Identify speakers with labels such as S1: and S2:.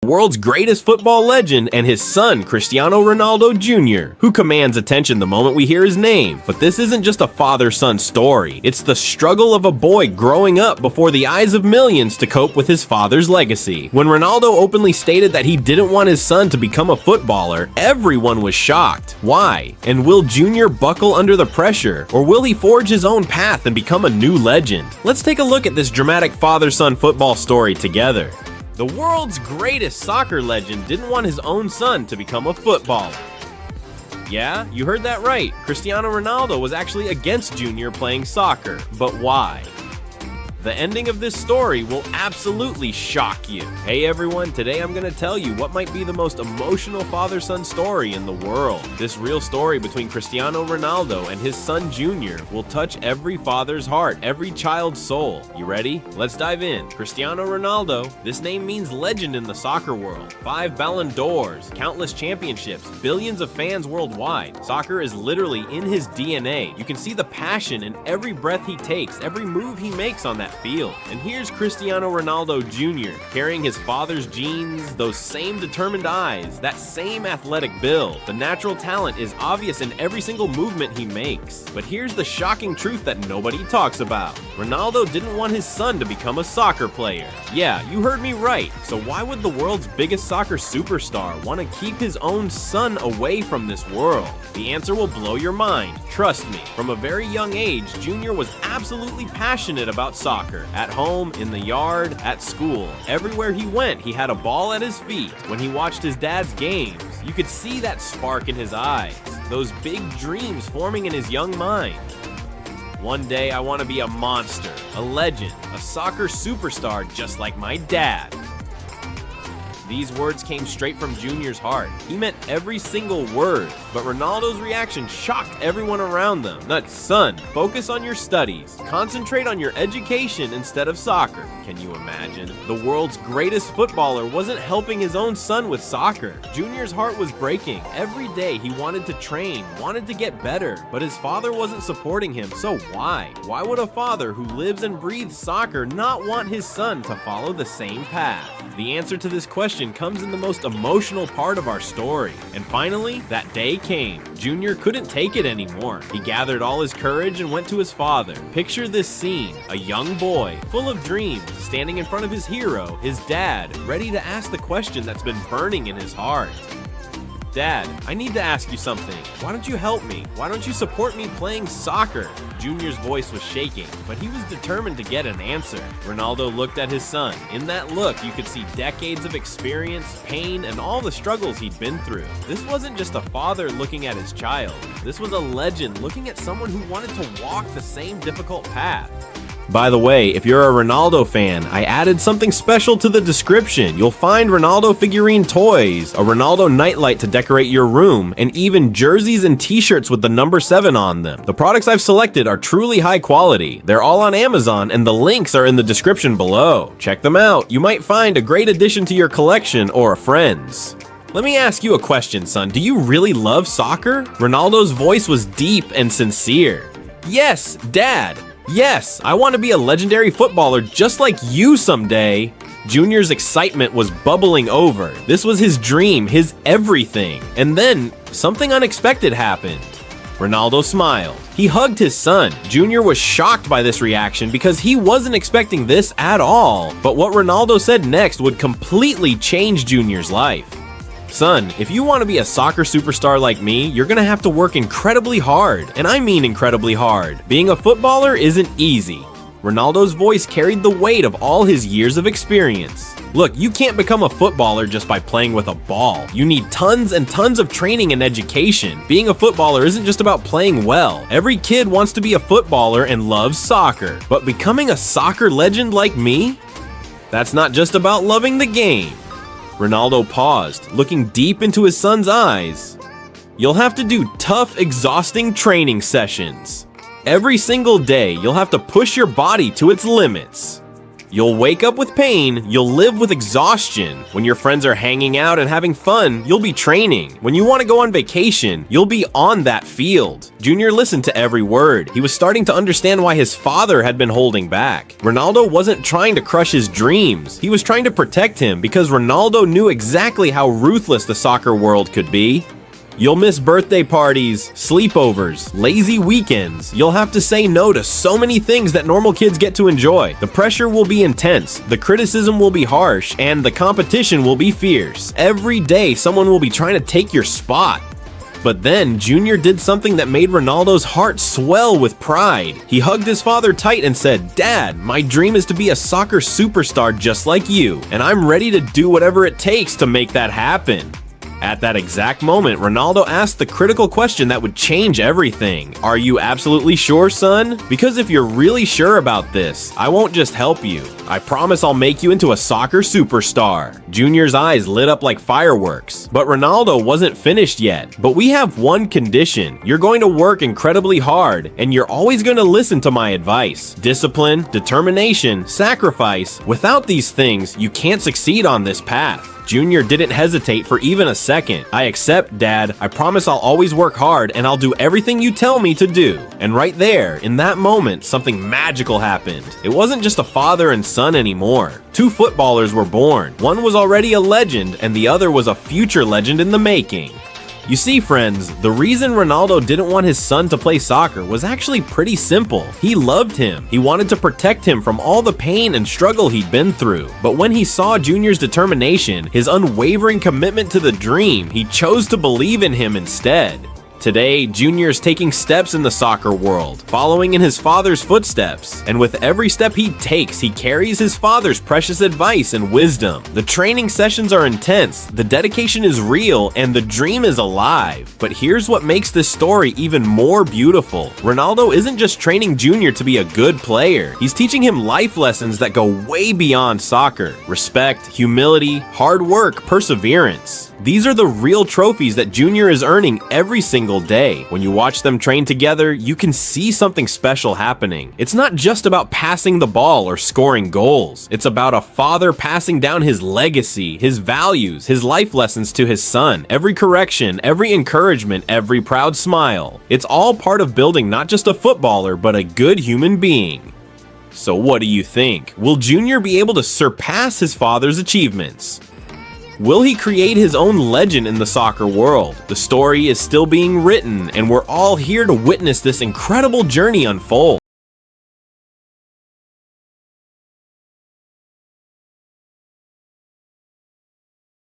S1: world's greatest football legend, and his son, Cristiano Ronaldo Jr., who commands attention the moment we hear his name. But this isn't just a father-son story. It's the struggle of a boy growing up before the eyes of millions to cope with his father's legacy. When Ronaldo openly stated that he didn't want his son to become a footballer, everyone was shocked. Why? And will Junior buckle under the pressure, or will he forge his own path and become a new legend? Let's take a look at this dramatic father-son football story together. The world's greatest soccer legend didn't want his own son to become a footballer. Yeah, you heard that right. Cristiano Ronaldo was actually against Junior playing soccer. But why? The ending of this story will absolutely shock you. Hey everyone, today I'm gonna tell you what might be the most emotional father-son story in the world. This real story between Cristiano Ronaldo and his son Junior will touch every father's heart, every child's soul. You ready? Let's dive in. Cristiano Ronaldo, this name means legend in the soccer world. 5 Ballon d'Ors, countless championships, billions of fans worldwide. Soccer is literally in his DNA. You can see the passion in every breath he takes, every move he makes on that field. And here's Cristiano Ronaldo Jr. carrying his father's genes, those same determined eyes, that same athletic build. The natural talent is obvious in every single movement he makes. But here's the shocking truth that nobody talks about. Ronaldo didn't want his son to become a soccer player. Yeah, you heard me right. So why would the world's biggest soccer superstar want to keep his own son away from this world? The answer will blow your mind. Trust me. From a very young age, Junior was absolutely passionate about soccer. At home, in the yard, at school. Everywhere he went, he had a ball at his feet. When he watched his dad's games, you could see that spark in his eyes, those big dreams forming in his young mind. One day I want to be a monster, a legend, a soccer superstar just like my dad. These words came straight from Junior's heart. He meant every single word, but Ronaldo's reaction shocked everyone around them. Nuts, son, focus on your studies. Concentrate on your education instead of soccer. Can you imagine? The world's greatest footballer wasn't helping his own son with soccer. Junior's heart was breaking. Every day he wanted to train, wanted to get better, but his father wasn't supporting him, so why? Why would a father who lives and breathes soccer not want his son to follow the same path? The answer to this question comes in the most emotional part of our story. And finally, that day came. Junior couldn't take it anymore. He gathered all his courage and went to his father. Picture this scene, a young boy, full of dreams, standing in front of his hero, his dad, ready to ask the question that's been burning in his heart. Dad, I need to ask you something. Why don't you help me? Why don't you support me playing soccer? Junior's voice was shaking, but he was determined to get an answer. Ronaldo looked at his son. In that look, you could see decades of experience, pain, and all the struggles he'd been through. This wasn't just a father looking at his child. This was a legend looking at someone who wanted to walk the same difficult path. By the way, if you're a Ronaldo fan, I added something special to the description. You'll find Ronaldo figurine toys, a Ronaldo nightlight to decorate your room, and even jerseys and t-shirts with the number 7 on them. The products I've selected are truly high quality. They're all on Amazon, and the links are in the description below. Check them out. You might find a great addition to your collection or a friend's. Let me ask you a question, son. Do you really love soccer? Ronaldo's voice was deep and sincere. Yes, Dad. Yes, I want to be a legendary footballer just like you someday. Junior's excitement was bubbling over. This was his dream, his everything. And then, something unexpected happened. Ronaldo smiled. He hugged his son. Junior was shocked by this reaction because he wasn't expecting this at all. But what Ronaldo said next would completely change Junior's life. Son, if you want to be a soccer superstar like me, you're gonna have to work incredibly hard. And I mean incredibly hard. Being a footballer isn't easy. Ronaldo's voice carried the weight of all his years of experience. Look, you can't become a footballer just by playing with a ball. You need tons and tons of training and education. Being a footballer isn't just about playing well. Every kid wants to be a footballer and loves soccer. But becoming a soccer legend like me? That's not just about loving the game. Ronaldo paused, looking deep into his son's eyes. You'll have to do tough, exhausting training sessions. Every single day, you'll have to push your body to its limits. You'll wake up with pain, you'll live with exhaustion. When your friends are hanging out and having fun, you'll be training. When you want to go on vacation, you'll be on that field. Junior listened to every word. He was starting to understand why his father had been holding back. Ronaldo wasn't trying to crush his dreams. He was trying to protect him because Ronaldo knew exactly how ruthless the soccer world could be. You'll miss birthday parties, sleepovers, lazy weekends. You'll have to say no to so many things that normal kids get to enjoy. The pressure will be intense, the criticism will be harsh, and the competition will be fierce. Every day, someone will be trying to take your spot. But then, Junior did something that made Ronaldo's heart swell with pride. He hugged his father tight and said, "Dad, my dream is to be a soccer superstar just like you, and I'm ready to do whatever it takes to make that happen." At that exact moment, Ronaldo asked the critical question that would change everything. "Are you absolutely sure, son? Because if you're really sure about this, I won't just help you. I promise I'll make you into a soccer superstar." Junior's eyes lit up like fireworks. But Ronaldo wasn't finished yet. "But we have one condition. You're going to work incredibly hard, and you're always going to listen to my advice. Discipline, determination, sacrifice. Without these things, you can't succeed on this path." Junior didn't hesitate for even a second. "I accept, Dad. I promise I'll always work hard and I'll do everything you tell me to do." And right there, in that moment, something magical happened. It wasn't just a father and son anymore. Two footballers were born. One was already a legend and the other was a future legend in the making. You see, friends, the reason Ronaldo didn't want his son to play soccer was actually pretty simple. He loved him. He wanted to protect him from all the pain and struggle he'd been through. But when he saw Junior's determination, his unwavering commitment to the dream, he chose to believe in him instead. Today, Junior's taking steps in the soccer world, following in his father's footsteps. And with every step he takes, he carries his father's precious advice and wisdom. The training sessions are intense, the dedication is real, and the dream is alive. But here's what makes this story even more beautiful. Ronaldo isn't just training Junior to be a good player. He's teaching him life lessons that go way beyond soccer. Respect, humility, hard work, perseverance. These are the real trophies that Junior is earning every single day. When you watch them train together, you can see something special happening. It's not just about passing the ball or scoring goals. It's about a father passing down his legacy, his values, his life lessons to his son. Every correction, every encouragement, every proud smile. It's all part of building not just a footballer, but a good human being. So what do you think? Will Junior be able to surpass his father's achievements? Will he create his own legend in the soccer world? The story is still being written, and we're all here to witness this incredible journey unfold.